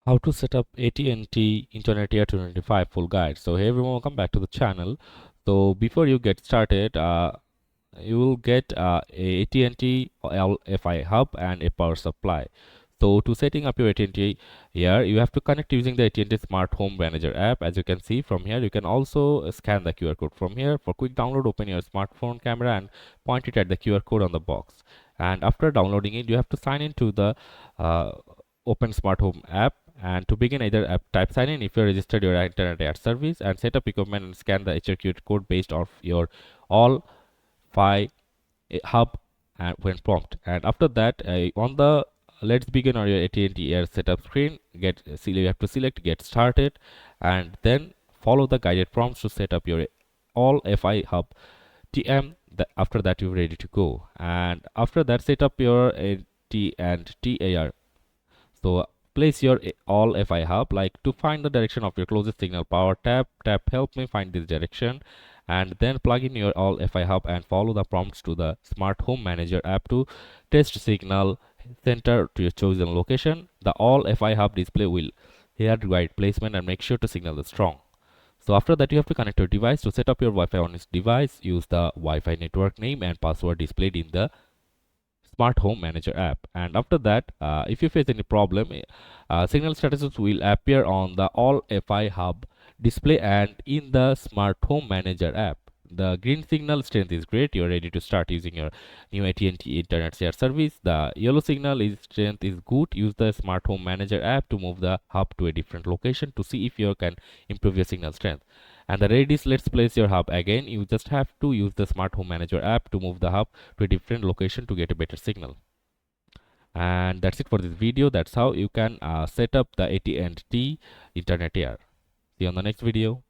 How to set up AT&T Internet Air 2025 full guide. So hey everyone, welcome back to the channel. So before you get started, you will get a AT&T LFI hub and a power supply. So to setting up your AT&T here, you have to connect using the AT&T Smart Home Manager app. As you can see from here, you can also scan the QR code from here. For quick download, open your smartphone camera and point it at the QR code on the box. And after downloading it, you have to sign into the uh, Open Smart Home app. And to begin, either app type sign in if you registered your Internet Air service and set up equipment and scan the HRQ code based off your all Fi hub and when prompt. And after that, on the let's begin on your AT&T Air setup screen, you have to select get started and then follow the guided prompts to set up your all Fi hub TM. After that, you're ready to go. And after that, set up your AT&T Air. So place your all Fi hub. Like to find the direction of your closest signal power, tap help me find this direction, and then plug in your all Fi hub and follow the prompts to the Smart Home Manager app to test signal center to your chosen location. The all Fi hub display will here guide placement and make sure to signal is strong. So after that, you have to connect your device. To set up your Wi-Fi on this device, use the Wi-Fi network name and password displayed in the Smart Home Manager app. And after that, if you face any problem, signal statuses will appear on the all Fi hub display and in the Smart Home Manager app. The green signal strength is great. You're ready to start using your new AT&T Internet Share service. The yellow signal is strength is good. Use the Smart Home Manager app to move the hub to a different location to see if you can improve your signal strength. And the red is let's place your hub again. You just have to use the Smart Home Manager app to move the hub to a different location to get a better signal. And that's it for this video. That's how you can set up the AT&T Internet Air. See you on the next video.